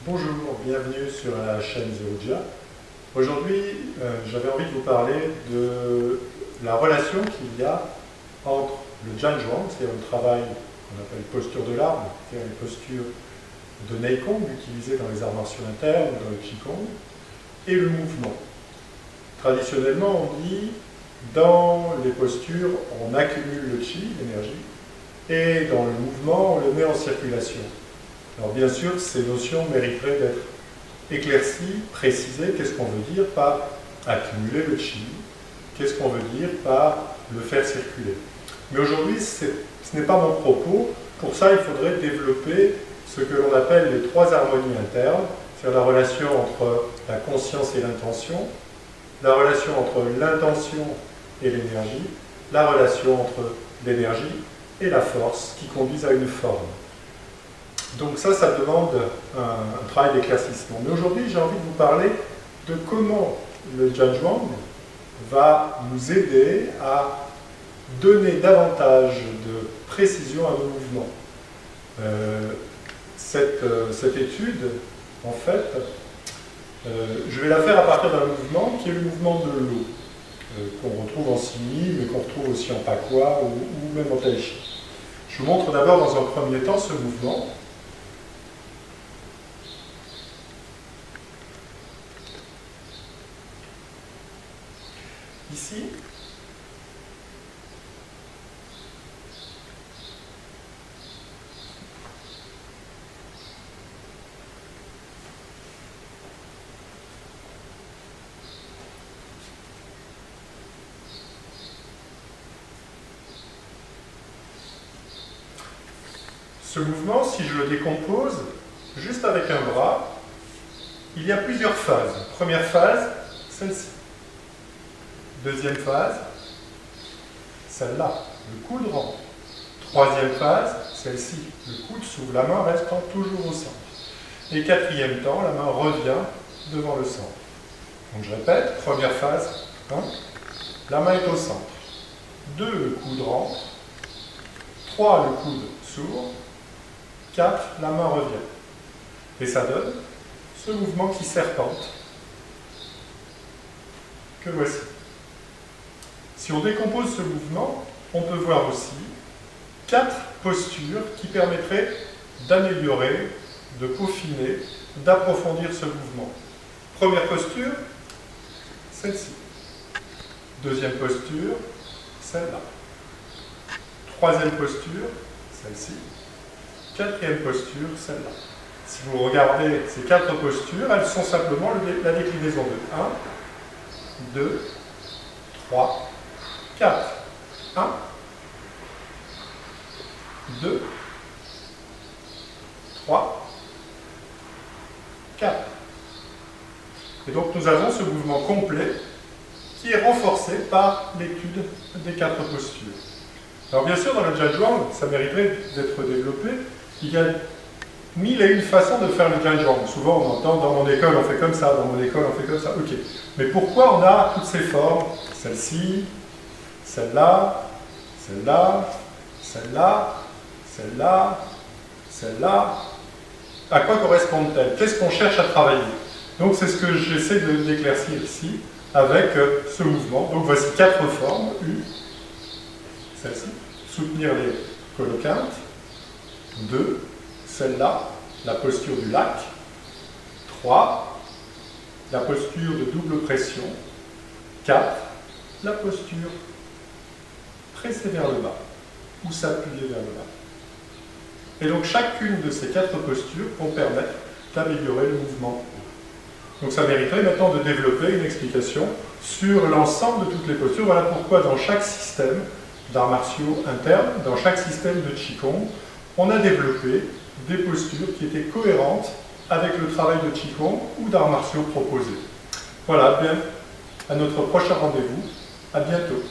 Bonjour, bienvenue sur la chaîne Zeroudia. Aujourd'hui, j'avais envie de vous parler de la relation qu'il y a entre le Jianzhuang, c'est-à-dire le travail qu'on appelle posture de l'arbre, c'est-à-dire les postures de Neikong utilisées dans les arts martiaux internes, dans le Qigong, et le mouvement. Traditionnellement, on dit, dans les postures, on accumule le Qi, l'énergie, et dans le mouvement, on le met en circulation. Alors bien sûr, ces notions mériteraient d'être éclaircies, précisées. Qu'est-ce qu'on veut dire par accumuler le Qi? Qu'est-ce qu'on veut dire par le faire circuler? Mais aujourd'hui, ce n'est pas mon propos. Pour ça, il faudrait développer ce que l'on appelle les trois harmonies internes, c'est-à-dire la relation entre la conscience et l'intention, la relation entre l'intention et l'énergie, la relation entre l'énergie et la force qui conduisent à une forme. Donc ça demande un travail d'éclaircissement. Mais aujourd'hui, j'ai envie de vous parler de comment le Jianzhuang va nous aider à donner davantage de précision à nos mouvements. Cette étude, en fait, je vais la faire à partir d'un mouvement qui est le mouvement de l'eau, qu'on retrouve en Simi, mais qu'on retrouve aussi en Pakwa ou même en Tai Chi. Je vous montre d'abord dans un premier temps ce mouvement. Ici, ce mouvement, si je le décompose, juste avec un bras, il y a plusieurs phases. Première phase, celle-ci. Deuxième phase, celle-là, le coude rentre. Troisième phase, celle-ci, le coude s'ouvre, la main restant toujours au centre. Et quatrième temps, la main revient devant le centre. Donc je répète, première phase, 1, la main est au centre. 2, le coude rentre. 3, le coude s'ouvre. 4, la main revient. Et ça donne ce mouvement qui serpente, que voici. Si on décompose ce mouvement, on peut voir aussi 4 postures qui permettraient d'améliorer, de peaufiner, d'approfondir ce mouvement. Première posture, celle-ci. Deuxième posture, celle-là. Troisième posture, celle-ci. Quatrième posture, celle-là. Si vous regardez ces 4 postures, elles sont simplement la déclinaison de 1, 2, 3, 4. 1, 2, 3, 4. Et donc nous avons ce mouvement complet qui est renforcé par l'étude des 4 postures. Alors bien sûr, dans le Jianzhuang, ça mériterait d'être développé. Il y a 1001 façons de faire le Jianzhuang. Souvent on entend, dans mon école on fait comme ça, dans mon école on fait comme ça. Ok. Mais pourquoi on a toutes ces formes? Celle-ci, celle-là, celle-là, celle-là, celle-là, celle-là. À quoi correspondent-elles? Qu'est-ce qu'on cherche à travailler? Donc c'est ce que j'essaie d'éclaircir ici avec ce mouvement. Donc voici 4 formes. U, celle-ci, soutenir les coloquintes. 2, celle-là, la posture du lac. 3, la posture de double pression. 4, la posture presser vers le bas ou s'appuyer vers le bas. Et donc chacune de ces 4 postures vont permettre d'améliorer le mouvement. Donc ça mériterait maintenant de développer une explication sur l'ensemble de toutes les postures. Voilà pourquoi dans chaque système d'arts martiaux internes, dans chaque système de Qigong, on a développé des postures qui étaient cohérentes avec le travail de Qigong ou d'arts martiaux proposés. Voilà, bien, à notre prochain rendez-vous. À bientôt.